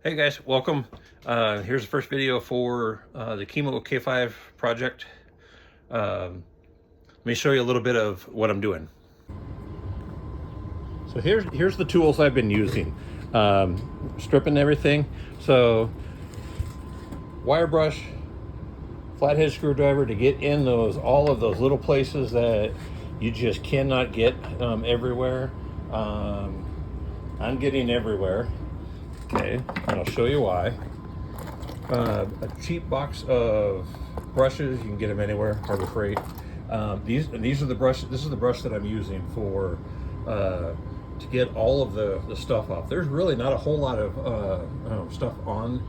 Hey guys, welcome. Here's the first video for the Chemo K5 project. Let me show you a little bit of what I'm doing. So here's the tools I've been using. Stripping everything. So wire brush, flathead screwdriver to get in all of those little places that you just cannot get everywhere. I'm getting everywhere. Okay, and I'll show you why. A cheap box of brushes, you can get them anywhere, Harbor Freight. These are the brushes. This is the brush that I'm using for to get all of the stuff off. There's really not a whole lot of stuff on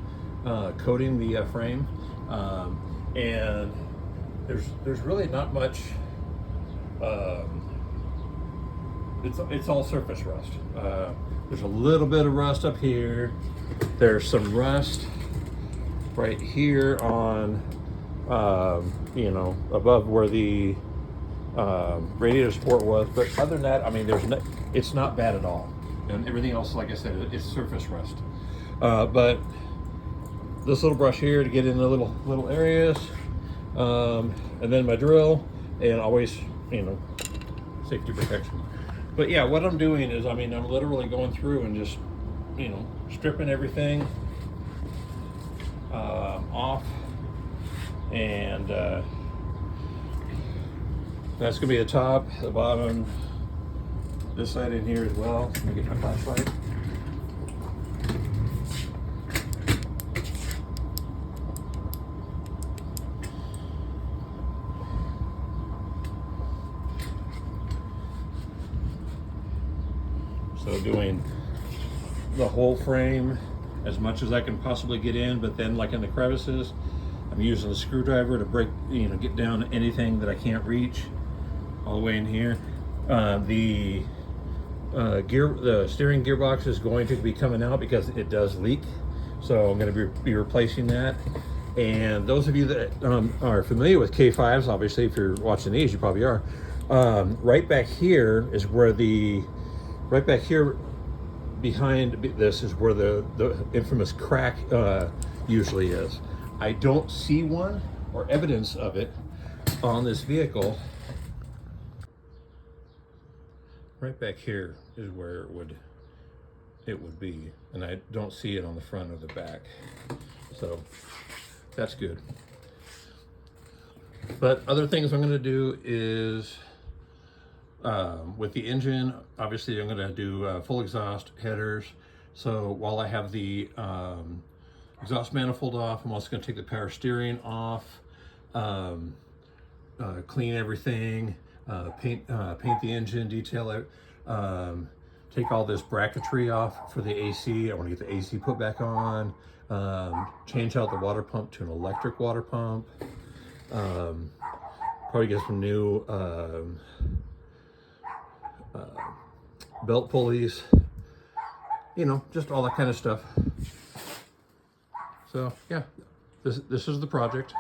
coating the frame, and there's really not much. It's all surface rust. There's a little bit of rust up here. There's some rust right here on, above where the radiator support was. But other than that, I mean, it's not bad at all. And everything else, like I said, it's surface rust. But this little brush here to get in the little areas, and then my drill, and always, safety protection. But yeah, what I'm doing is, I'm literally going through and just, stripping everything off, and that's gonna be the top, the bottom, this side in here as well. Let me get my flashlight. So doing the whole frame as much as I can possibly get in, but then like in the crevices, I'm using the screwdriver to break, get down anything that I can't reach all the way in here. The steering gearbox is going to be coming out because it does leak. So I'm going to be replacing that. And those of you that are familiar with K5s, obviously, if you're watching these, you probably are. Right back here is where right back here behind this is where the infamous crack usually is. I don't see one or evidence of it on this vehicle. Right back here is where it would be, and I don't see it on the front or the back. So that's good. But other things I'm going to do is with the engine, obviously I'm going to do full exhaust headers. So while I have the exhaust manifold off, I'm also going to take the power steering off, clean everything, paint the engine, detail it, take all this bracketry off for the AC. I want to get the AC put back on, change out the water pump to an electric water pump, probably get some new belt pulleys, just all that kind of stuff. So yeah, this is the project.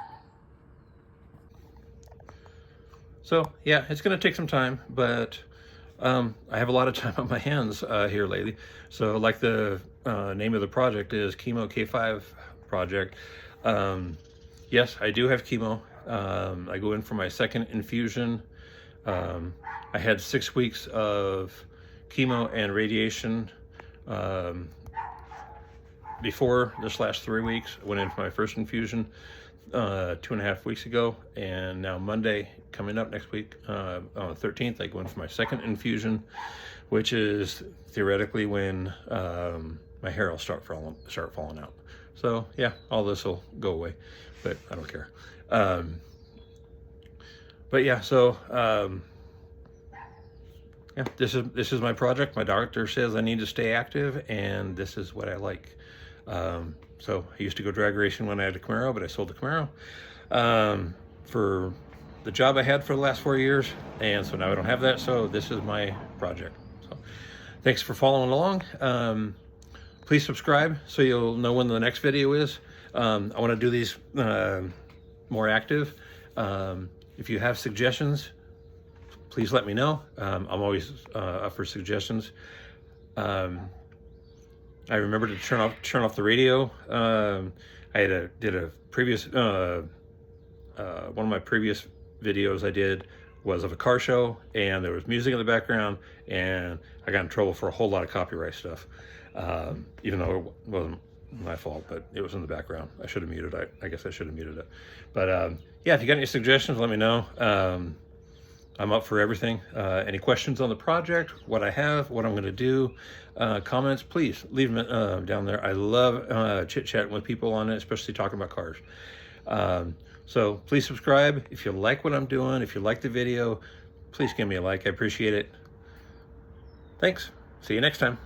So yeah, it's going to take some time, but I have a lot of time on my hands here lately. So like the name of the project is Chemo K5 project. Yes, I do have chemo. I go in for my second infusion. I had 6 weeks of chemo and radiation before this last 3 weeks. I went in for my first infusion 2.5 weeks ago, and now Monday coming up next week, on the 13th, I go in for my second infusion, which is theoretically when my hair will start falling out. So yeah, all this will go away, but I don't care. But yeah, so yeah, this is my project. My doctor says I need to stay active, and this is what I like. So I used to go drag racing when I had a Camaro, but I sold the Camaro for the job I had for the last 4 years, and so now I don't have that. So this is my project. So thanks for following along. Please subscribe so you'll know when the next video is. I want to do these more active. If you have suggestions, please let me know. I'm always up for suggestions. I remember to turn off the radio. Did a previous one of my previous videos I did was of a car show, and there was music in the background, and I got in trouble for a whole lot of copyright stuff, even though it wasn't my fault, but it was in the background. I should have muted it. I guess I should have muted it. But yeah, if you got any suggestions, let me know. I'm up for everything. Any questions on the project, what I have, what I'm going to do, comments, please leave them down there. I love chit-chatting with people on it, especially talking about cars. So please subscribe. If you like what I'm doing, if you like the video, please give me a like. I appreciate it. Thanks. See you next time.